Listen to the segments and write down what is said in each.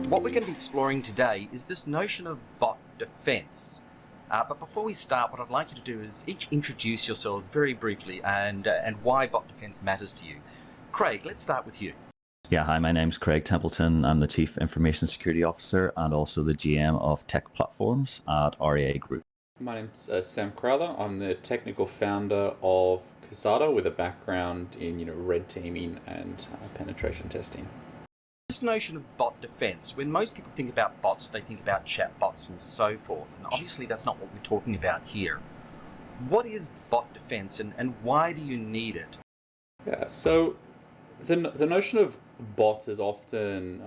What we're going to be exploring today is this notion of bot defense. But before we start, what I'd like you to do is each introduce yourselves very briefly and why bot defense matters to you. Craig, let's start with you. Yeah, hi, my name's Craig Templeton. I'm the Chief Information Security Officer and also the GM of Tech Platforms at REA Group. My name's Sam Crowther. I'm the technical founder of Kasada with a background in red teaming and penetration testing. This notion of bot defense, when most people think about bots, they think about chat bots and so forth. And obviously that's not what we're talking about here. What is bot defense and why do you need it? Yeah, so the notion of bots is often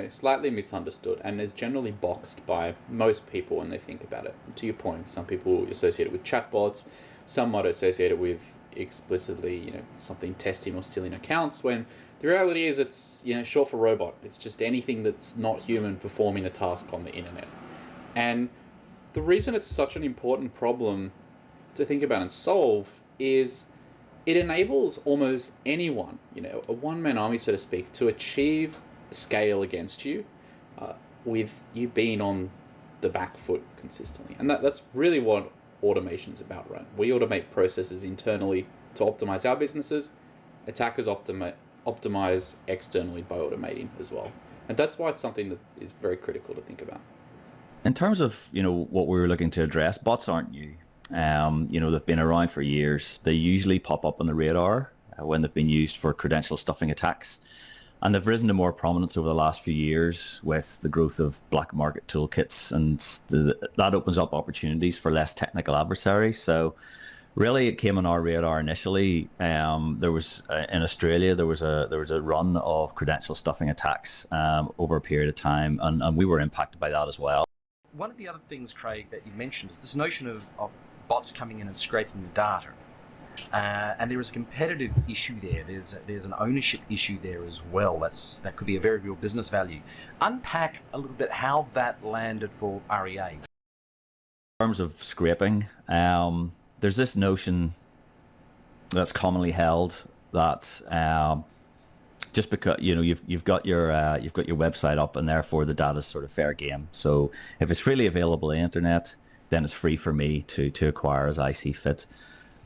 slightly misunderstood and is generally boxed by most people when they think about it. To your point, some people associate it with chatbots, some might associate it with explicitly something testing or stealing accounts, when the reality is it's short for robot. It's just anything that's not human performing a task on the internet. And the reason it's such an important problem to think about and solve is it enables almost anyone, a one-man army, so to speak, to achieve scale against you with you being on the back foot consistently. And that's really what automation is about, right? We automate processes internally to optimize our businesses. Attackers optimize externally by automating as well. And that's why it's something that is very critical to think about. In terms of, what we were looking to address, bots aren't new. They've been around for years. They usually pop up on the radar when they've been used for credential stuffing attacks. And they've risen to more prominence over the last few years with the growth of black market toolkits, and that opens up opportunities for less technical adversaries. So really it came on our radar initially. There was in Australia, there was a run of credential stuffing attacks over a period of time, and we were impacted by that as well. One of the other things, Craig, that you mentioned is this notion of bots coming in and scraping the data. And there is a competitive issue there. There's an ownership issue there as well. That could be a very real business value. Unpack a little bit how that landed for REA. In terms of scraping, there's this notion that's commonly held that just because you've got your website up and therefore the data is sort of fair game. So if it's freely available on the internet, then it's free for me to acquire as I see fit.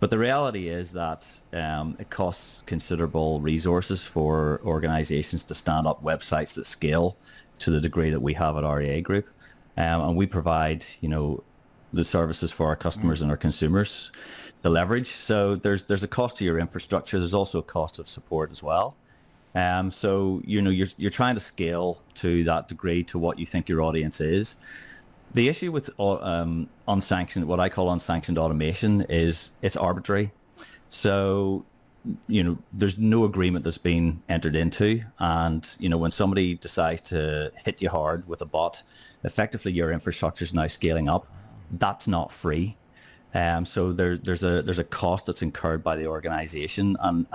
But the reality is that it costs considerable resources for organizations to stand up websites that scale to the degree that we have at REA Group. And we provide, the services for our customers and our consumers to leverage. So there's a cost to your infrastructure. There's also a cost of support as well. So you're trying to scale to that degree to what you think your audience is. The issue with unsanctioned, what I call unsanctioned automation, is it's arbitrary. So there's no agreement that's been entered into, and when somebody decides to hit you hard with a bot, effectively your infrastructure is now scaling up. That's not free. So there's a cost that's incurred by the organization, and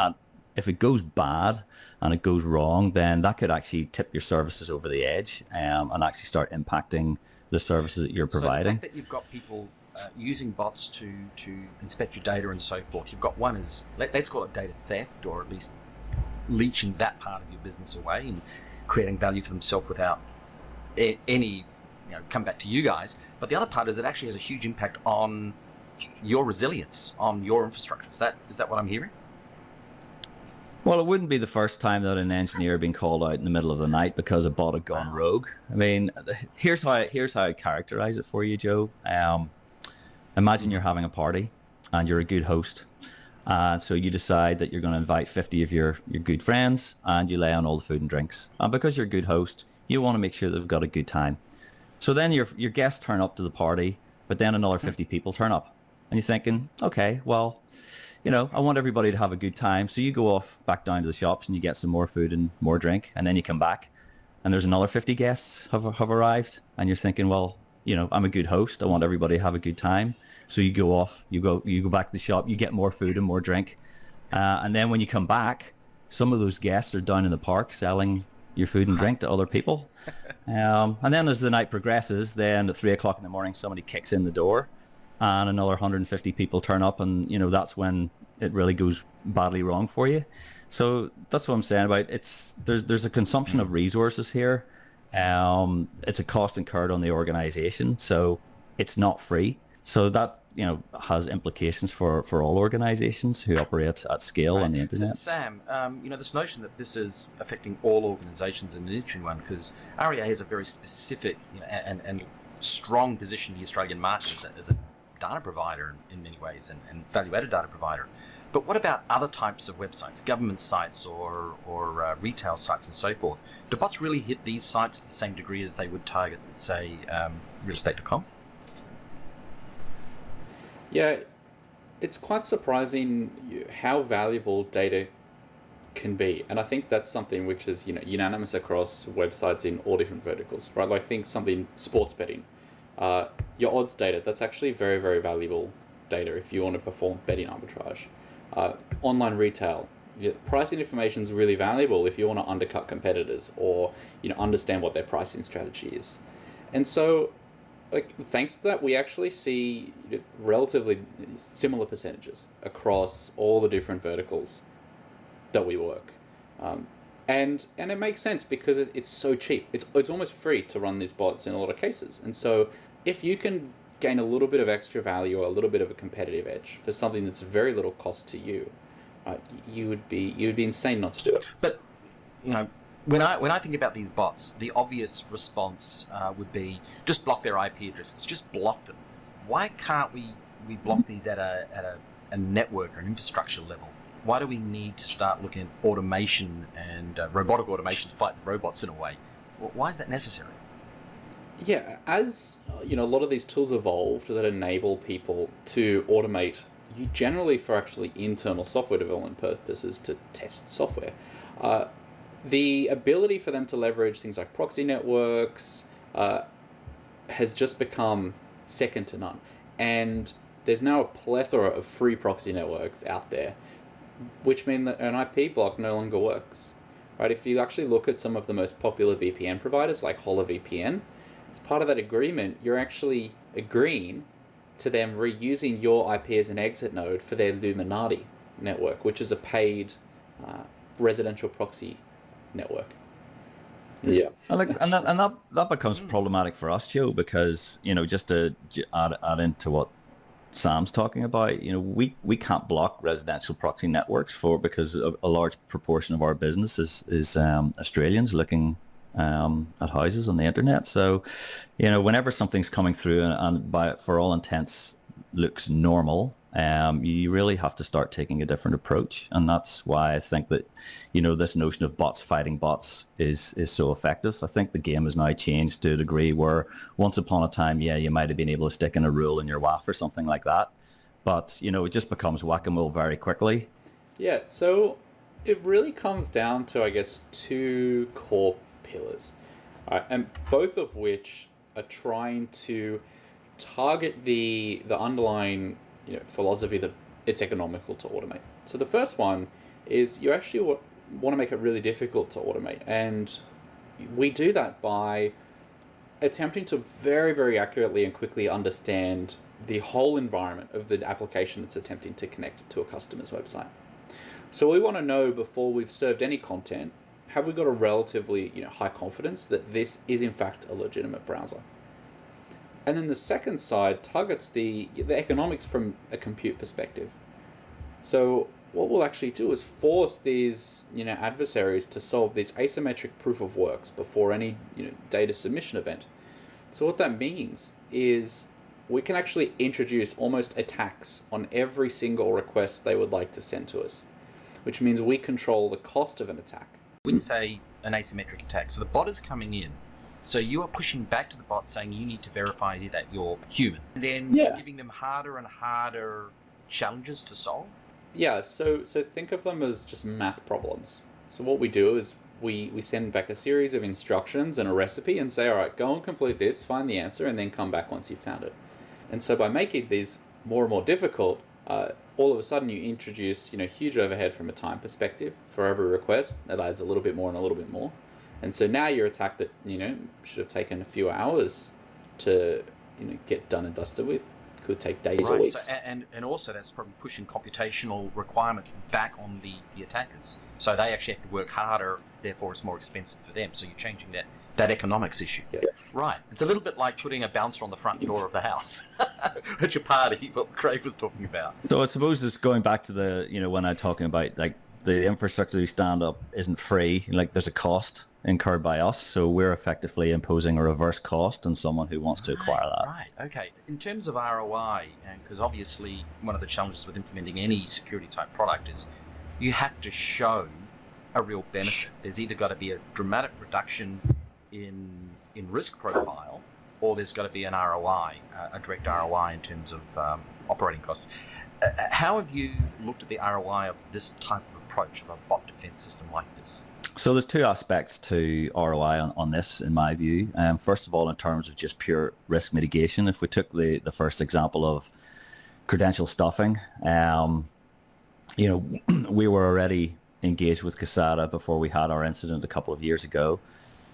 if it goes bad and it goes wrong, then that could actually tip your services over the edge and actually start impacting the services that you're providing. So the fact that you've got people using bots to inspect your data and so forth, you've got one is, let's call it data theft, or at least leeching that part of your business away and creating value for themselves without any come back to you guys. But the other part is it actually has a huge impact on your resilience, on your infrastructure. Is that what I'm hearing? Well, it wouldn't be the first time that an engineer had been called out in the middle of the night because a bot had gone rogue. I mean, here's how I characterize it for you, Joe. Imagine you're having a party and you're a good host. So you decide that you're going to invite 50 of your good friends, and you lay on all the food and drinks. And because you're a good host, you want to make sure they've got a good time. So then your guests turn up to the party, but then another 50 people turn up. And you're thinking, okay, well, I want everybody to have a good time. So you go off back down to the shops and you get some more food and more drink, and then you come back and there's another 50 guests have arrived, and you're thinking, well, I'm a good host. I want everybody to have a good time. So you go off, you go back to the shop, you get more food and more drink. And then when you come back, some of those guests are down in the park selling your food and drink to other people. And then as the night progresses, then at 3 o'clock in the morning, somebody kicks in the door and another 150 people turn up, and that's when it really goes badly wrong for you. So that's what I'm saying about there's a consumption of resources here It's a cost incurred on the organization, so it's not free. So that, has implications for all organizations who operate at scale on the internet. So, Sam, this notion that this is affecting all organizations is an interesting one, because REA has a very specific and strong position in the Australian market as a data provider in many ways, and value-added data provider. But what about other types of websites, government sites or retail sites and so forth? Do bots really hit these sites to the same degree as they would target, say, realestate.com? Yeah, it's quite surprising how valuable data can be. And I think that's something which is, unanimous across websites in all different verticals, right? Like, think something sports betting. Your odds data, that's actually very, very valuable data if you want to perform betting arbitrage. Online retail, pricing information is really valuable if you want to undercut competitors or understand what their pricing strategy is. And so, thanks to that, we actually see relatively similar percentages across all the different verticals that we work. And it makes sense because it's so cheap. It's almost free to run these bots in a lot of cases. And so if you can gain a little bit of extra value or a little bit of a competitive edge for something that's very little cost to you, you would be insane not to do it. But when I think about these bots, the obvious response would be just block their IP addresses, just block them. Why can't we block these at a network or an infrastructure level? Why do we need to start looking at automation and robotic automation to fight the robots in a way? Why is that necessary? Yeah, as a lot of these tools evolved that enable people to automate, generally for actually internal software development purposes to test software. The ability for them to leverage things like proxy networks has just become second to none. And there's now a plethora of free proxy networks out there, which mean that an IP block no longer works. Right? If you actually look at some of the most popular VPN providers like HoloVPN, as part of that agreement, you're actually agreeing to them reusing your IP as an exit node for their Illuminati network, which is a paid residential proxy network. Yeah, and that becomes problematic for us, Joe, because just to add into what Sam's talking about, we can't block residential proxy networks because a large proportion of our business is Australians looking at houses on the internet. So, whenever something's coming through and for all intents looks normal, you really have to start taking a different approach. And that's why I think that, this notion of bots fighting bots is so effective. I think the game has now changed to a degree where once upon a time, you might have been able to stick in a rule in your WAF or something like that. But, it just becomes whack-a-mole very quickly. Yeah, so it really comes down to, I guess, two core pillars, and both of which are trying to target the underlying philosophy that it's economical to automate. So the first one is you actually want to make it really difficult to automate, and we do that by attempting to very, very accurately and quickly understand the whole environment of the application that's attempting to connect to a customer's website. So we want to know before we've served any content, have we got a relatively high confidence that this is in fact a legitimate browser? And then the second side targets the economics from a compute perspective. So what we'll actually do is force these adversaries to solve these asymmetric proof of works before any data submission event. So what that means is we can actually introduce almost attacks on every single request they would like to send to us, which means we control the cost of an attack. When you say an asymmetric attack, so the bot is coming in, so you are pushing back to the bot saying you need to verify that you're human, and then giving them harder and harder challenges to solve? Yeah, so think of them as just math problems. So what we do is we send back a series of instructions and a recipe and say, all right, go and complete this, find the answer, and then come back once you've found it. And so by making these more and more difficult, all of a sudden you introduce huge overhead from a time perspective for every request. That adds a little bit more and a little bit more. And so now your attack that should have taken a few hours to get done and dusted with could take days or weeks. So, and also that's probably pushing computational requirements back on the attackers. So they actually have to work harder, therefore it's more expensive for them. So you're changing that that economics issue. Yes. Right. It's a little bit like putting a bouncer on the front door of the house at your party, what Craig was talking about. So I suppose it's going back to the, when I'm talking about like the infrastructure we stand up isn't free, like there's a cost incurred by us. So we're effectively imposing a reverse cost on someone who wants to acquire that. Right. Okay. In terms of ROI, because obviously one of the challenges with implementing any security type product is you have to show a real benefit. There's either got to be a dramatic reduction in risk profile, or there's got to be an ROI, a direct ROI in terms of operating costs. How have you looked at the ROI of this type of approach of a bot defense system like this? So there's two aspects to ROI on this, in my view. First of all, in terms of just pure risk mitigation, if we took the first example of credential stuffing, we were already engaged with Kasada before we had our incident a couple of years ago.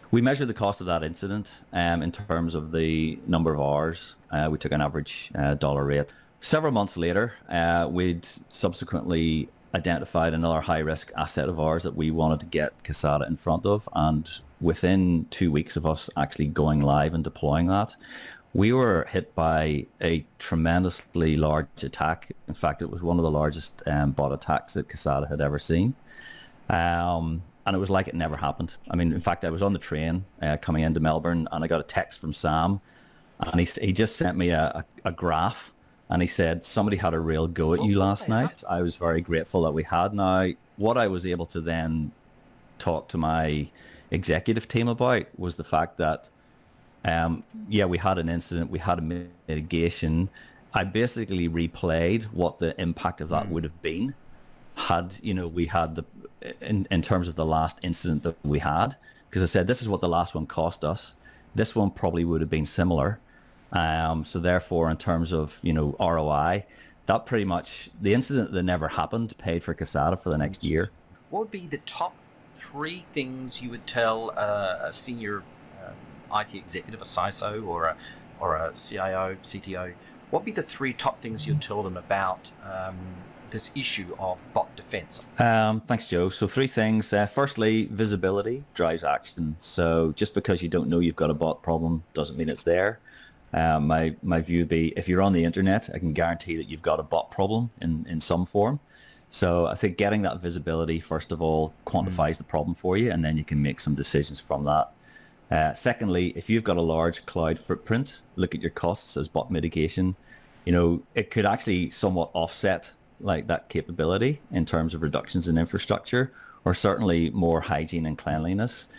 We measured the cost of that incident in terms of the number of hours. We took an average dollar rate. Several months later, we'd subsequently identified another high-risk asset of ours that we wanted to get Kasada in front of, and within 2 weeks of us actually going live and deploying that, we were hit by a tremendously large attack. In fact, it was one of the largest bot attacks that Kasada had ever seen. And it was like it never happened. I mean, in fact, I was on the train coming into Melbourne, and I got a text from Sam, and he just sent me a graph, and he said, somebody had a real go at you last night. I was very grateful that we had. Now, what I was able to then talk to my executive team about was the fact that, we had an incident, we had a mitigation. I basically replayed what the impact of that would have been had, we had in terms of the last incident that we had, because I said, this is what the last one cost us. This one probably would have been similar. So therefore, in terms of, ROI, that pretty much, the incident that never happened paid for Kasada for the next year. What would be the top 3 things you would tell a senior IT executive, a CISO or a CIO, CTO? What would be the 3 top things you'd tell them about this issue of bot defense? Thanks, Joe. So 3 things. Firstly, visibility drives action. So just because you don't know you've got a bot problem doesn't mean it's there. My view would be, if you're on the internet, I can guarantee that you've got a bot problem in some form. So I think getting that visibility, first of all, quantifies the problem for you, and then you can make some decisions from that. Secondly, if you've got a large cloud footprint, look at your costs as bot mitigation. It could actually somewhat offset like that capability in terms of reductions in infrastructure, or certainly more hygiene and cleanliness.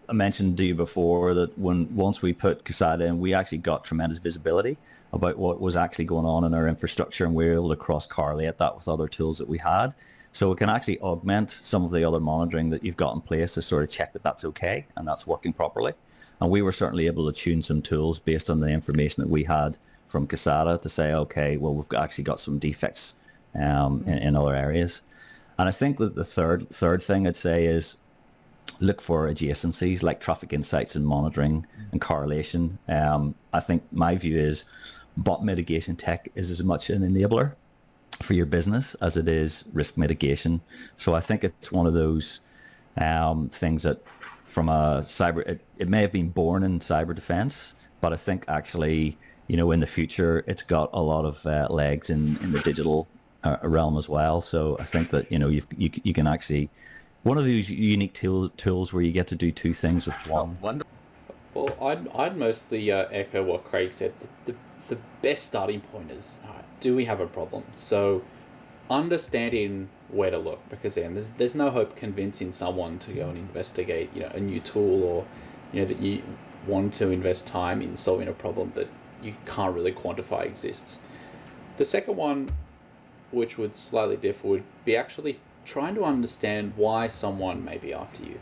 I mentioned to you before that once we put Kasada in, we actually got tremendous visibility about what was actually going on in our infrastructure, and we were able to cross-correlate that with other tools that we had. So it can actually augment some of the other monitoring that you've got in place to sort of check that that's okay and that's working properly. And we were certainly able to tune some tools based on the information that we had from Kasada to say, okay, well, we've actually got some defects in other areas. And I think that the third thing I'd say is look for adjacencies like traffic insights and monitoring and correlation. I think my view is bot mitigation tech is as much an enabler for your business as it is risk mitigation. So I think it's one of those things that from a cyber, it may have been born in cyber defense, but I think actually, in the future, it's got a lot of legs in the digital realm as well. So I think that, you can actually, one of these unique tools where you get to do 2 things with one. Wonderful. Well, I'd mostly echo what Craig said. The best starting point is, all right, do we have a problem? So understanding where to look, because again, there's no hope convincing someone to go and investigate, a new tool, or, that you want to invest time in solving a problem that you can't really quantify exists. The second one, which would slightly differ, would be actually trying to understand why someone may be after you.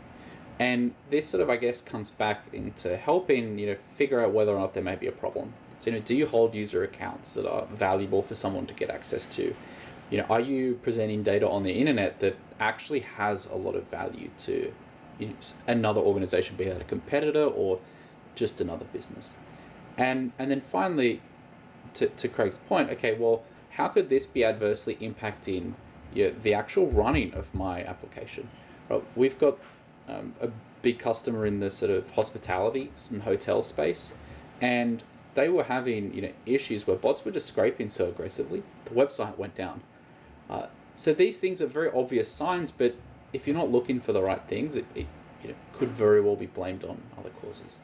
And this sort of, I guess, comes back into helping, figure out whether or not there may be a problem. So, do you hold user accounts that are valuable for someone to get access to? Are you presenting data on the internet that actually has a lot of value to another organization, be that a competitor or just another business? And then finally, to Craig's point, okay, well, how could this be adversely impacting the actual running of my application? Right, we've got a big customer in the sort of hospitality and hotel space, and they were having issues where bots were just scraping so aggressively, the website went down. So these things are very obvious signs, but if you're not looking for the right things, it could very well be blamed on other causes.